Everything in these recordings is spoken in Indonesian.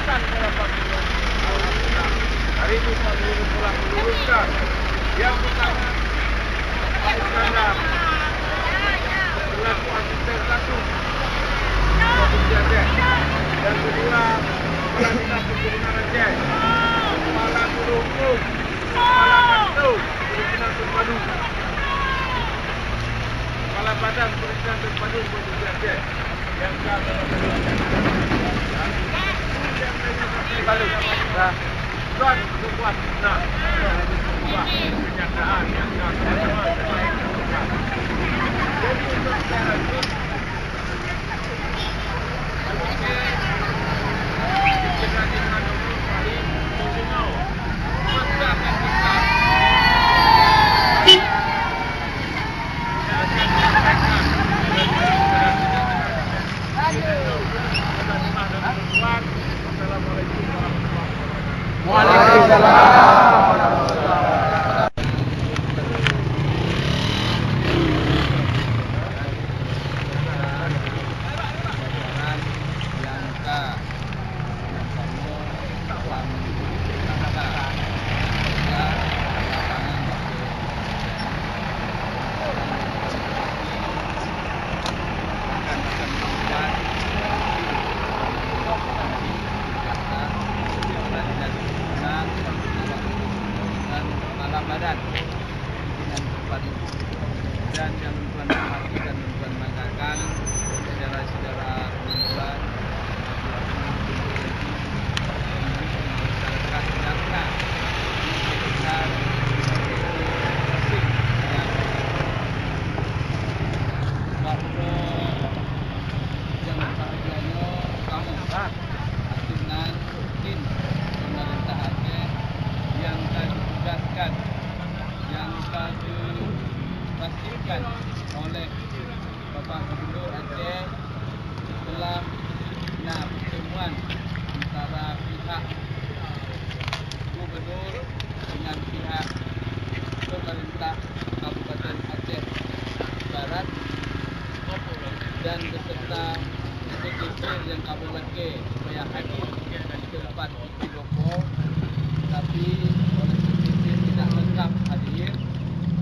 pesan kepada Pak Gubernur. Alhamdulillah, hari ini Pak Gubernur telah meluruskan yang pertama Pak Iskandar selaku asisten langsung Provinsi Aceh. Yang kedua, Kepala Dinas Perkebunan Aceh, Kepala Biro Hukum, Kepala Kantor Perizinan Terpadu, Kepala Badan Perizinan Terpadu Provinsi Aceh. Yang kami surat sebuah nah sebuah kenyataan yang sama-sama terkait dengan jadi untuk secara badan dengan terpadu dan yang tuan hormati dan tuan banggakan saudara-saudara perempuan masyarakat Jakarta di sekitar yang bahwa jangan bahagianya kamu aturan rutin pemerintah Aceh yang kami tugaskan yang kami pastikan oleh Bapak Gubernur Aceh telah pertemuan antara pihak Gubernur dengan pihak pemerintah Kabupaten Aceh Barat dan beserta pesisir yang kami laki supaya hadir ke tempat video call, tapi oleh pesisir tidak lengkap hadir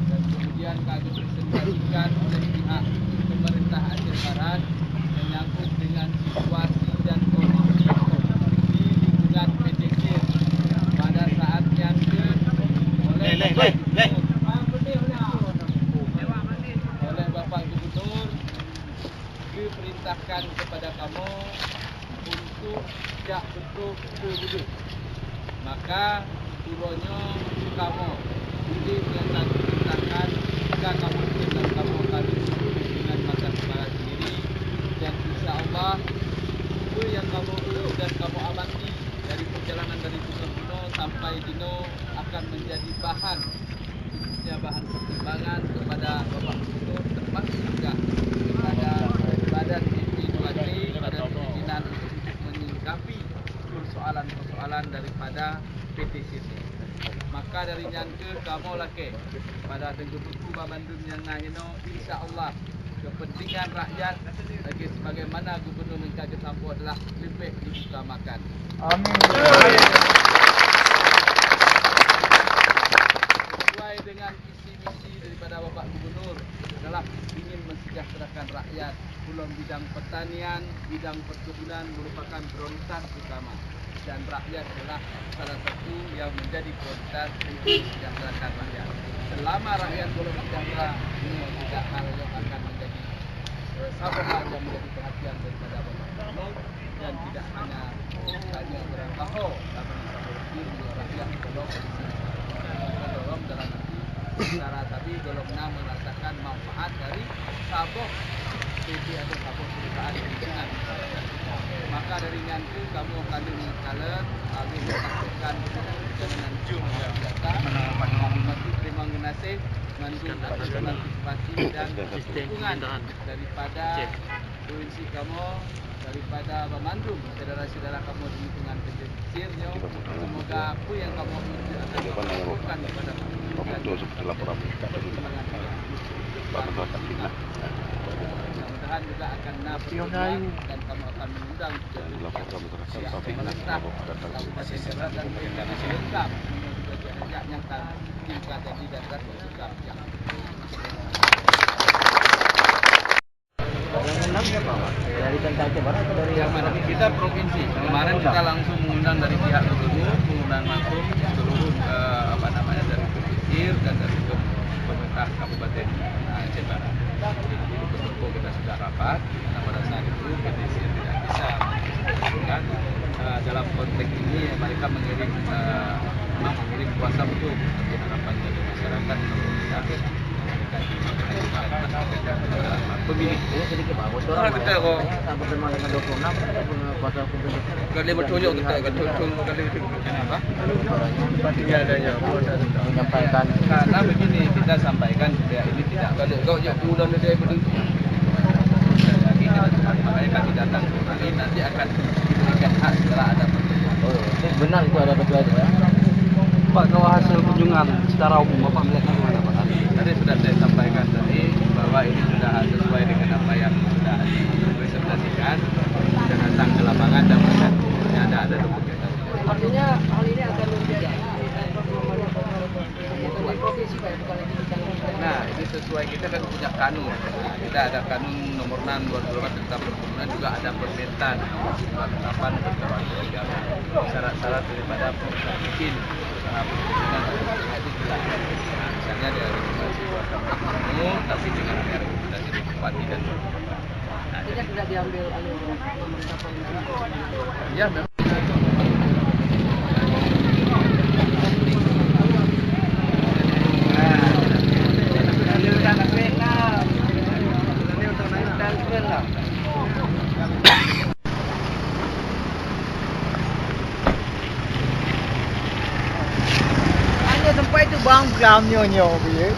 dan kemudian kami presentasikan oleh pihak pemerintah Aceh Barat menyangkut dengan situasi dan kondisi di lingkungan pesisir pada saat yang oleh Bapak Gubernur diperintahkan kepada kamu untuk tidak betul-betul. Maka turunnya kamu ini dengan perintahkan jika kamu dan kamu akan dengan mata kepala sendiri dan insya Allah itu yang kamu dan kamu amati dari perjalanan dari Kuno sampai Dino akan menjadi bahan pertimbangan kepada Bapak Gubernur termasuk juga kepada Badan P2T pada perizinan untuk menyikapi persoalan-persoalan daripada PTCT. Maka dari nyangke kamu laki pada dengan buku Bandung yang nahino insya Allah kepentingan rakyat lagi sebagaimana Gubernur Mengkaji Sampo adalah lebih diutamakan. Amin. Sesuai dengan visi misi daripada Bapak Gubernur adalah ingin mensejahterakan rakyat. Pulau bidang pertanian, bidang perkebunan merupakan prioritas utama dan rakyat adalah salah satu yang menjadi prioritas untuk mensejahterakan rakyat. Selama rakyat belum sejahtera, ini tidak hal yang akan menjadi satu hal yang menjadi perhatian daripada Bapak Gubernur dan tidak hanya berangkaho tapi juga rakyat belum dorong dalam arti secara tadi belum merasakan manfaat dari sabuk PP atau sabuk perusahaan lingkungan. Maka dari nanti kamu akan mengkaler kami melakukan perjalanan jum data terima kasih mandung atas antisipasi dan dukungan daripada provinsi kamu daripada Bandung saudara-saudara kamu di lingkungan pesisirnya. Semoga apa yang kamu akan lakukan kepada mudah-mudahan juga akan bermanfaat dan kamu akan akan mengundang Dilaporkan masyarakat pihak Taufik pemerintah Nasrullah datang ke Kabupaten Serat dan BPKB lengkap mengenai nyatakan tim KTD darurat bersikap yang dari Tentang Barat atau dari yang mana? Kita provinsi. Kemarin kita langsung mengundang dari pihak gubernur, mengundang langsung seluruh dari pesisir dan dari pemerintah Kabupaten Aceh Barat. Jadi betul-betul kita sudah rapat. Karena pada saat itu petisi tidak bisa kan dalam konteks ini mereka mengirim kuasa hukum. Jadi harapan dari masyarakat kalau bisa pemilik sedikit Pak, bocoran kita kok sampai dengan 26 kuasa hukum kali bertunjuk kita kenapa? Tidak adanya menyampaikan karena begini kita sampaikan ya ini tidak kalau udah dia bertunjuk lagi makanya kami datang kembali nanti akan diberikan hak setelah ada pertemuan. ini benar itu ada betul aja ya. Pak, kalau hasil kunjungan secara umum Bapak melihatnya gimana Pak? Tadi sudah saya sampaikan tadi bahwa ini sudah sesuai dengan apa yang sudah dipresentasikan, sudah datang ke lapangan dan melihat ada dokumentasi. Artinya hal ini akan menjadi provinsi Pak, bukan lagi di Kalimantan. Nah, ini sesuai kita kan punya kanun. Nah, kita ada kanun nomor 6 2012 tentang perkebunan, juga ada permentan nomor 98 tentang perkebunan. Syarat-syarat daripada pengusaha izin usaha perkebunan itu jelas. Nah, misalnya ada registrasi warga umum, tapi dengan ada registrasi bupati dan wali. Nah, Artinya tidak diambil alih pemerintah provinsi. ya memang. hanya sampai itu bang gram nyonya dia.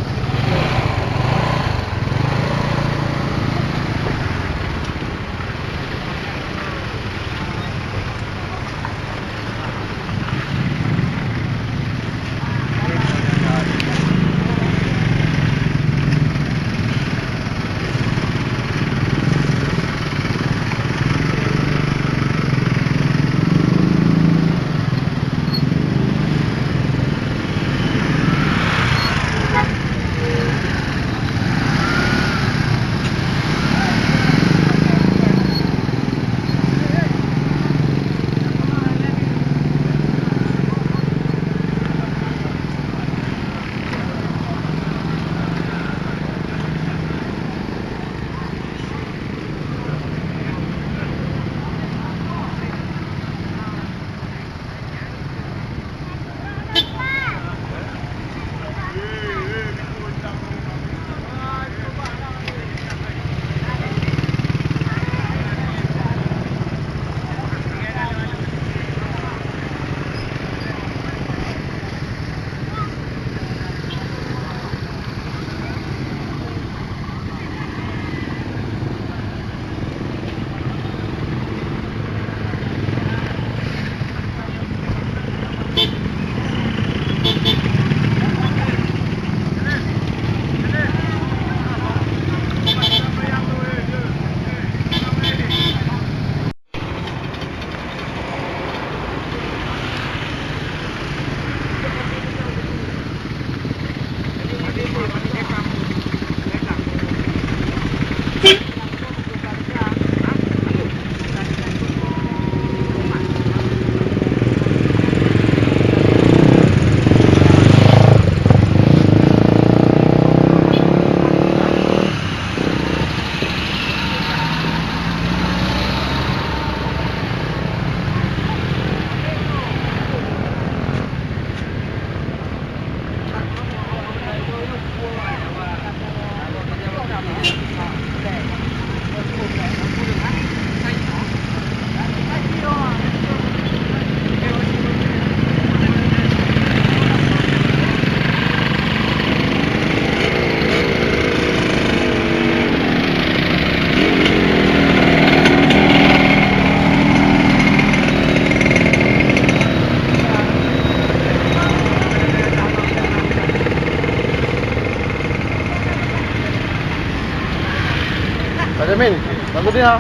Pak Jamil, bantu dia.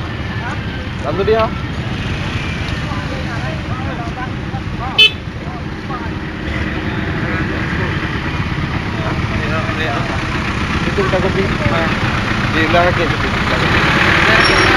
Lalu dia. Itu kita kopi. Di belakang kita.